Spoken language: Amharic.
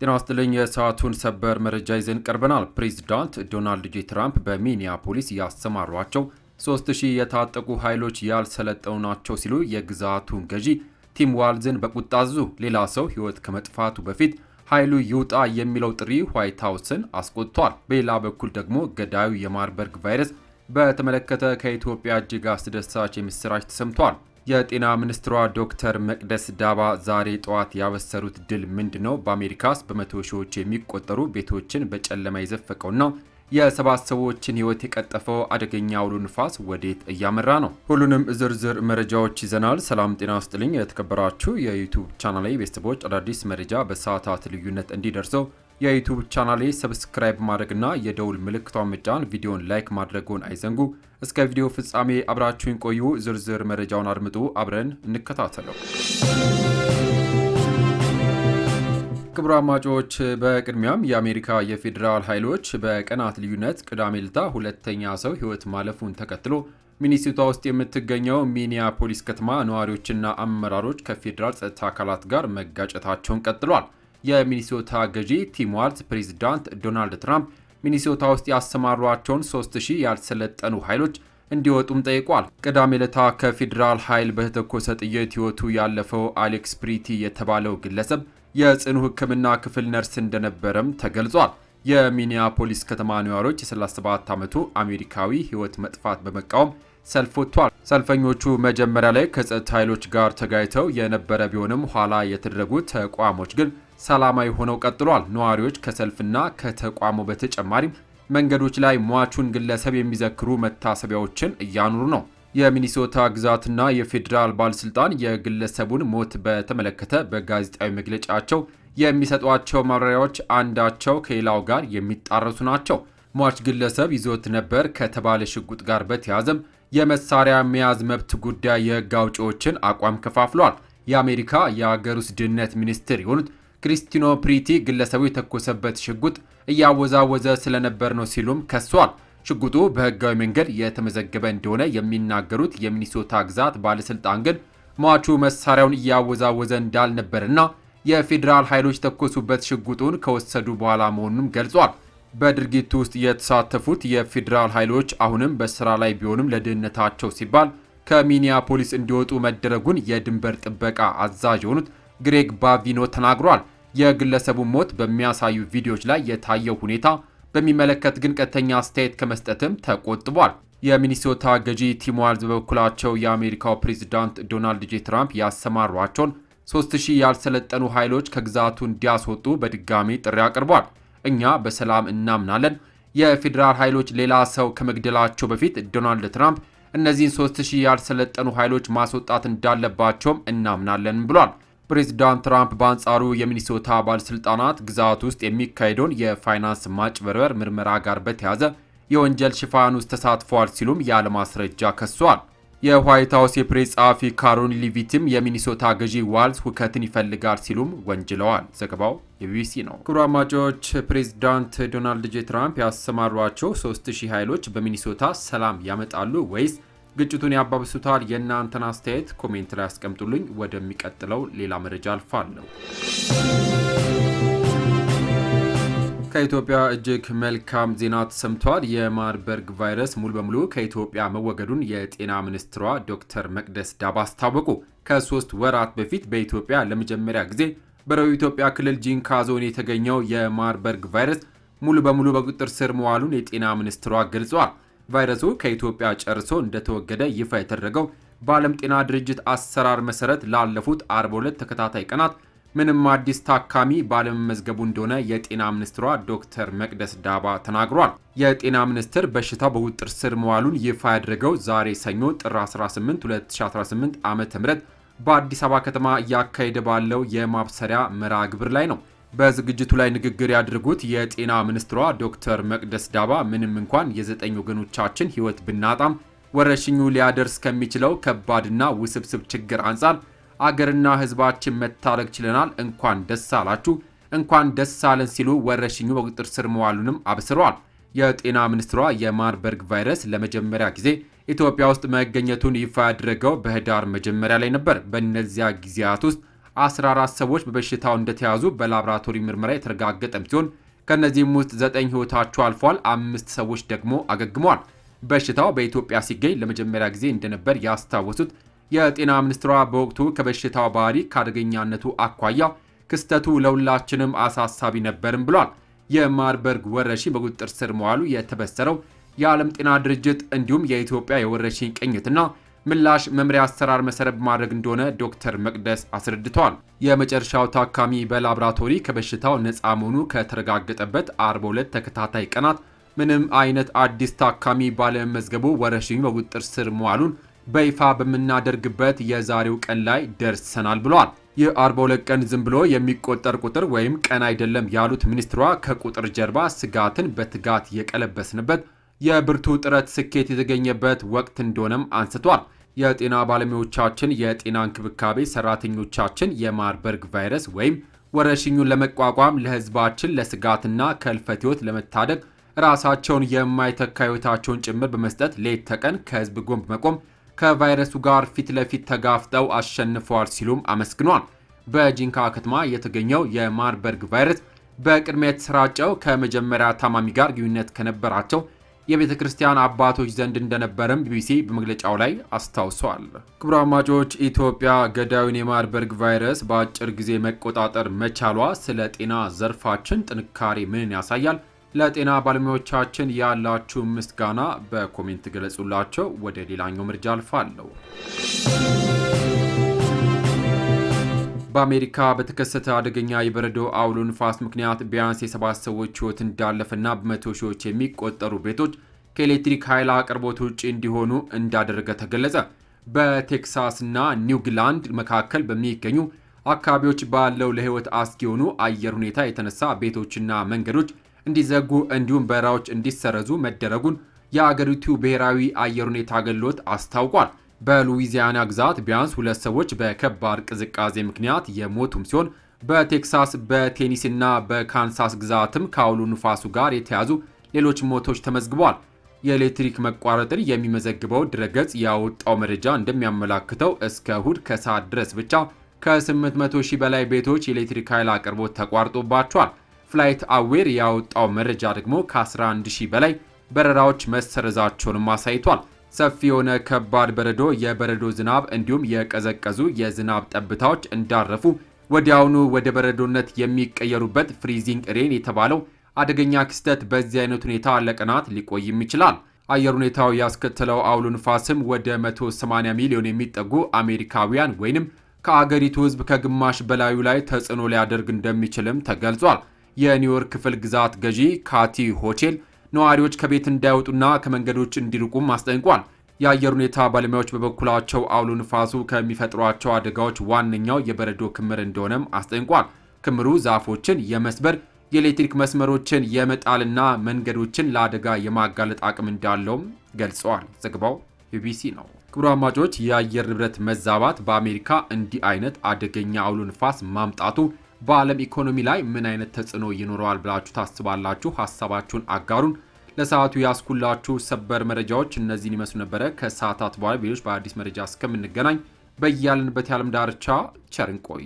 ጤና ይስጥልኝ። የሰዓቱን ሰበር መረጃ ይዘን ቀርበናል። ፕሬዝዳንት ዶናልድ ጄ ትራምፕ በሚኒያፖሊስ ያሰማሯቸው 3000 የታጠቁ ኃይሎች ያልሰለጠኑ ናቸው ሲሉ የግዛቱን ገዢ ቲም ዋልዝን በቁጣ አዘዙ። ሌላ ሰው ሕይወት ከመጥፋቱ በፊት ኃይሉ ይውጣ የሚለው ጥሪ ዋይት ሃውስን አስቆጥቷል። በሌላ በኩል ደግሞ ገዳዩ የማርበርግ ቫይረስ በተመለከተ ከኢትዮጵያ እጅግ አስደሳች የምስራች ተሰምቷል። የጤና ሚኒስትሯ ዶክተር መቅደስ ዳባ ዛሬ ጠዋት ያበሰሩት ድል ምንድነው? በአሜሪካስ በመቶ ሺዎች የሚቆጠሩ ቤቶችን በጨለማ የዘፈቀውና የሰባት ሰዎችን ሕይወት የቀጠፈው አደገኛ አውሎ ንፋስ ወዴት እያመራ ነው? ሁሉንም ዝርዝር መረጃዎች ይዘናል። ሰላም ጤና ይስጥልኝ። የተከበራችሁ የዩቲዩብ ቻናሌ ቤተሰቦች አዳዲስ መረጃ በሰዓታት ልዩነት እንዲደርሰው የዩቲዩብ ቻናሌ ሰብስክራይብ ማድረግና የደውል ምልክቷን መጫን ቪዲዮን ላይክ ማድረጉን አይዘንጉ። እስከ ቪዲዮ ፍጻሜ አብራችሁን ቆዩ። ዝርዝር መረጃውን አድምጡ፣ አብረን እንከታተለው። ክቡር አድማጮች፣ በቅድሚያም የአሜሪካ የፌዴራል ኃይሎች በቀናት ልዩነት ቅዳሜ ዕለት ሁለተኛ ሰው ሕይወት ማለፉን ተከትሎ ሚኒሶታ ውስጥ የምትገኘው ሚኒያፖሊስ ከተማ ነዋሪዎችና አመራሮች ከፌዴራል ጸጥታ አካላት ጋር መጋጨታቸውን ቀጥሏል። የሚኒሶታ ገዢ ቲም ዋልዝ ፕሬዝዳንት ዶናልድ ትራምፕ ሚኒሶታ ውስጥ ያሰማሯቸውን 3000 ያልሰለጠኑ ኃይሎች እንዲወጡም ጠይቋል። ቅዳሜ ዕለት ከፌዴራል ኃይል በተተኮሰ ጥይት ሕይወቱ ያለፈው አሌክስ ፕሪቲ የተባለው ግለሰብ የጽኑ ሕክምና ክፍል ነርስ እንደነበረም ተገልጿል። የሚኒያፖሊስ ከተማ ነዋሪዎች የ37 ዓመቱ አሜሪካዊ ሕይወት መጥፋት በመቃወም ሰልፍ ወጥቷል። ሰልፈኞቹ መጀመሪያ ላይ ከጸጥታ ኃይሎች ጋር ተጋጭተው የነበረ ቢሆንም ኋላ የተደረጉት ተቋሞች ግን ሰላማዊ ሆነው ቀጥሏል። ነዋሪዎች ከሰልፍና ከተቋሙ በተጨማሪም መንገዶች ላይ ሟቹን ግለሰብ የሚዘክሩ መታሰቢያዎችን እያኖሩ ነው። የሚኒሶታ ግዛትና የፌዴራል ባለስልጣን የግለሰቡን ሞት በተመለከተ በጋዜጣዊ መግለጫቸው የሚሰጧቸው ማብራሪያዎች አንዳቸው ከሌላው ጋር የሚጣረሱ ናቸው። ሟች ግለሰብ ይዞት ነበር ከተባለ ሽጉጥ ጋር በተያያዘም የመሳሪያ መያዝ መብት ጉዳይ የሕግ አውጪዎችን አቋም ከፋፍሏል። የአሜሪካ የአገር ውስጥ ደህንነት ሚኒስትር የሆኑት ክሪስቲኖ ፕሪቲ ግለሰቡ የተኮሰበት ሽጉጥ እያወዛወዘ ስለነበር ነው ሲሉም ከሷል። ሽጉጡ በሕጋዊ መንገድ የተመዘገበ እንደሆነ የሚናገሩት የሚኒሶታ ግዛት ባለስልጣን ግን ሟቹ መሳሪያውን እያወዛወዘ እንዳልነበርና የፌዴራል ኃይሎች ተኮሱበት ሽጉጡን ከወሰዱ በኋላ መሆኑንም ገልጿል። በድርጊቱ ውስጥ የተሳተፉት የፌዴራል ኃይሎች አሁንም በስራ ላይ ቢሆንም ለደህንነታቸው ሲባል ከሚኒያፖሊስ እንዲወጡ መደረጉን የድንበር ጥበቃ አዛዥ የሆኑት ግሬግ ባቪኖ ተናግሯል። የግለሰቡ ሞት በሚያሳዩ ቪዲዮዎች ላይ የታየው ሁኔታ በሚመለከት ግን ቀጥተኛ አስተያየት ከመስጠትም ተቆጥቧል። የሚኒሶታ ገዢ ቲም ዋልዝ በበኩላቸው የአሜሪካው ፕሬዝዳንት ዶናልድ ጄ ትራምፕ ያሰማሯቸውን 3000 ያልሰለጠኑ ኃይሎች ከግዛቱ እንዲያስወጡ በድጋሚ ጥሪ አቅርቧል። እኛ በሰላም እናምናለን። የፌዴራል ኃይሎች ሌላ ሰው ከመግደላቸው በፊት ዶናልድ ትራምፕ እነዚህን 3000 ያልሰለጠኑ ኃይሎች ማስወጣት እንዳለባቸውም እናምናለን ብሏል። ፕሬዝዳንት ትራምፕ በአንጻሩ የሚኒሶታ ባለስልጣናት ግዛት ውስጥ የሚካሄደውን የፋይናንስ ማጭበርበር ምርመራ ጋር በተያያዘ የወንጀል ሽፋን ውስጥ ተሳትፈዋል ሲሉም ያለ ማስረጃ ከሷል። የዋይት ሃውስ የፕሬስ ጸሐፊ ካሮን ሊቪትም የሚኒሶታ ገዢ ዋልዝ ሁከትን ይፈልጋል ሲሉም ወንጅለዋል። ዘገባው የቢቢሲ ነው። ክቡራን አድማጮች፣ ፕሬዝዳንት ዶናልድ ጄ ትራምፕ ያሰማሯቸው 3000 ኃይሎች በሚኒሶታ ሰላም ያመጣሉ ወይስ ግጭቱን ያባብሱታል? የእናንተን አስተያየት ኮሜንት ላይ አስቀምጡልኝ። ወደሚቀጥለው ሌላ መረጃ አልፋለሁ። ከኢትዮጵያ እጅግ መልካም ዜና ተሰምቷል። የማርበርግ ቫይረስ ሙሉ በሙሉ ከኢትዮጵያ መወገዱን የጤና ሚኒስትሯ ዶክተር መቅደስ ዳባ አስታወቁ። ከ3 ወራት በፊት በኢትዮጵያ ለመጀመሪያ ጊዜ በደቡብ ኢትዮጵያ ክልል ጂንካ ዞን የተገኘው የማርበርግ ቫይረስ ሙሉ በሙሉ በቁጥጥር ስር መዋሉን የጤና ሚኒስትሯ ገልጿል። ቫይረሱ ከኢትዮጵያ ጨርሶ እንደተወገደ ይፋ የተደረገው በዓለም ጤና ድርጅት አሰራር መሰረት ላለፉት 42 ተከታታይ ቀናት ምንም አዲስ ታካሚ ባለመመዝገቡ እንደሆነ የጤና ሚኒስትሯ ዶክተር መቅደስ ዳባ ተናግሯል። የጤና ሚኒስቴር በሽታው በቁጥጥር ስር መዋሉን ይፋ ያደረገው ዛሬ ሰኞ ጥር 18 2018 ዓ.ም በአዲስ አበባ ከተማ እያካሄደ ባለው የማብሰሪያ መርሃ ግብር ላይ ነው። በዝግጅቱ ላይ ንግግር ያደረጉት የጤና ሚኒስትሯ ዶክተር መቅደስ ዳባ ምንም እንኳን የ9 ወገኖቻችን ሕይወት ብናጣም ወረርሽኙ ሊያደርስ ከሚችለው ከባድና ውስብስብ ችግር አንጻር አገርና ሕዝባችን መታደግ ችለናል። እንኳን ደስ አላችሁ፣ እንኳን ደስ አለን ሲሉ ወረርሽኙ በቁጥጥር ስር መዋሉንም አብስረዋል። የጤና ሚኒስትሯ የማርበርግ ቫይረስ ለመጀመሪያ ጊዜ ኢትዮጵያ ውስጥ መገኘቱን ይፋ ያደረገው በህዳር መጀመሪያ ላይ ነበር። በእነዚያ ጊዜያት ውስጥ 14 ሰዎች በበሽታው እንደተያዙ በላቦራቶሪ ምርመራ የተረጋገጠም ሲሆን ከነዚህም ውስጥ 9 ህይወታቸው አልፏል፣ 5 ሰዎች ደግሞ አገግመዋል። በሽታው በኢትዮጵያ ሲገኝ ለመጀመሪያ ጊዜ እንደነበር ያስታወሱት የጤና ሚኒስትሯ በወቅቱ ከበሽታው ባህሪ ካደገኛነቱ አኳያ ክስተቱ ለሁላችንም አሳሳቢ ነበርም ብሏል። የማርበርግ ወረርሽኝ በቁጥጥር ስር መዋሉ የተበሰረው የዓለም ጤና ድርጅት እንዲሁም የኢትዮጵያ የወረርሽኝ ቅኝትና ምላሽ መምሪያ አሰራር መሰረት ማድረግ እንደሆነ ዶክተር መቅደስ አስረድተዋል። የመጨረሻው ታካሚ በላቦራቶሪ ከበሽታው ነፃ መሆኑ ከተረጋገጠበት 42 ተከታታይ ቀናት ምንም አይነት አዲስ ታካሚ ባለመመዝገቡ ወረርሽኙ በቁጥጥር ስር መዋሉን በይፋ በምናደርግበት የዛሬው ቀን ላይ ደርሰናል ብለዋል። የ42 ቀን ዝም ብሎ የሚቆጠር ቁጥር ወይም ቀን አይደለም ያሉት ሚኒስትሯ ከቁጥር ጀርባ ስጋትን በትጋት የቀለበስንበት የብርቱ ጥረት ስኬት የተገኘበት ወቅት እንደሆነም አንስቷል። የጤና ባለሙያዎቻችን፣ የጤና እንክብካቤ ሰራተኞቻችን የማርበርግ ቫይረስ ወይም ወረርሽኙን ለመቋቋም ለህዝባችን ለስጋትና ከህልፈተ ህይወት ለመታደግ ራሳቸውን የማይተካ ህይወታቸውን ጭምር በመስጠት ሌት ተቀን ከህዝብ ጎን በመቆም ከቫይረሱ ጋር ፊት ለፊት ተጋፍጠው አሸንፈዋል ሲሉም አመስግኗል። በጂንካ ከተማ የተገኘው የማርበርግ ቫይረስ በቅድሚያ የተሰራጨው ከመጀመሪያ ታማሚ ጋር ግንኙነት ከነበራቸው የቤተ ክርስቲያን አባቶች ዘንድ እንደነበረም ቢቢሲ በመግለጫው ላይ አስታውሷል። ክቡራን አድማጮች፣ ኢትዮጵያ ገዳዩን የማርበርግ ቫይረስ በአጭር ጊዜ መቆጣጠር መቻሏ ስለ ጤና ዘርፋችን ጥንካሬ ምን ያሳያል? ለጤና ባለሙያዎቻችን ያላችሁ ምስጋና በኮሜንት ገለጹላቸው። ወደ ሌላኛው መረጃ አልፋለሁ። በአሜሪካ በተከሰተ አደገኛ የበረዶ አውሎ ንፋስ ምክንያት ቢያንስ የ7 ሰዎች ህይወት እንዳለፈና በመቶ ሺዎች የሚቆጠሩ ቤቶች ከኤሌክትሪክ ኃይል አቅርቦት ውጭ እንዲሆኑ እንዳደረገ ተገለጸ። በቴክሳስና ኒውግላንድ መካከል በሚገኙ አካባቢዎች ባለው ለህይወት አስጊ የሆኑ አየር ሁኔታ የተነሳ ቤቶችና መንገዶች እንዲዘጉ እንዲሁም በረራዎች እንዲሰረዙ መደረጉን የአገሪቱ ብሔራዊ አየር ሁኔታ አገልግሎት አስታውቋል። በሉዊዚያና ግዛት ቢያንስ 2 ሰዎች በከባድ ቅዝቃዜ ምክንያት የሞቱም ሲሆን በቴክሳስ በቴኒሲና በካንሳስ ግዛትም ከአውሎ ንፋሱ ጋር የተያዙ ሌሎች ሞቶች ተመዝግበዋል። የኤሌክትሪክ መቋረጥን የሚመዘግበው ድረገጽ ያወጣው መረጃ እንደሚያመላክተው እስከ እሁድ ከሰዓት ድረስ ብቻ ከ800 ሺህ በላይ ቤቶች የኤሌክትሪክ ኃይል አቅርቦት ተቋርጦባቸዋል። ፍላይት አዌር ያወጣው መረጃ ደግሞ ከ11 ሺህ በላይ በረራዎች መሰረዛቸውንም አሳይቷል። ሰፊ የሆነ ከባድ በረዶ፣ የበረዶ ዝናብ እንዲሁም የቀዘቀዙ የዝናብ ጠብታዎች እንዳረፉ ወዲያውኑ ወደ በረዶነት የሚቀየሩበት ፍሪዚንግ ሬን የተባለው አደገኛ ክስተት በዚህ አይነት ሁኔታ ለቀናት ሊቆይም ይችላል። አየር ሁኔታው ያስከተለው አውሎ ንፋስም ወደ 180 ሚሊዮን የሚጠጉ አሜሪካውያን ወይንም ከአገሪቱ ሕዝብ ከግማሽ በላዩ ላይ ተጽዕኖ ሊያደርግ እንደሚችልም ተገልጿል። የኒውዮርክ ክፍል ግዛት ገዢ ካቲ ሆቼል ነዋሪዎች ከቤት እንዳይወጡና ከመንገዶች እንዲርቁም አስጠንቋል። የአየር ሁኔታ ባለሙያዎች በበኩላቸው አውሎ ንፋሱ ከሚፈጥሯቸው አደጋዎች ዋነኛው የበረዶ ክምር እንደሆነም አስጠንቋል። ክምሩ ዛፎችን የመስበር የኤሌክትሪክ መስመሮችን የመጣልና መንገዶችን ለአደጋ የማጋለጥ አቅም እንዳለውም ገልጸዋል። ዘገባው ቢቢሲ ነው። ክቡራን አድማጮች፣ የአየር ንብረት መዛባት በአሜሪካ እንዲህ አይነት አደገኛ አውሎ ንፋስ ማምጣቱ በዓለም ኢኮኖሚ ላይ ምን አይነት ተጽዕኖ ይኖረዋል ብላችሁ ታስባላችሁ? ሀሳባችሁን አጋሩን። ለሰዓቱ ያስኩላችሁ ሰበር መረጃዎች እነዚህን ይመስሉ ነበረ። ከሰዓታት በኋላ ሌሎች በአዲስ መረጃ እስከምንገናኝ በያለንበት የዓለም ዳርቻ ቸር እንቆይ።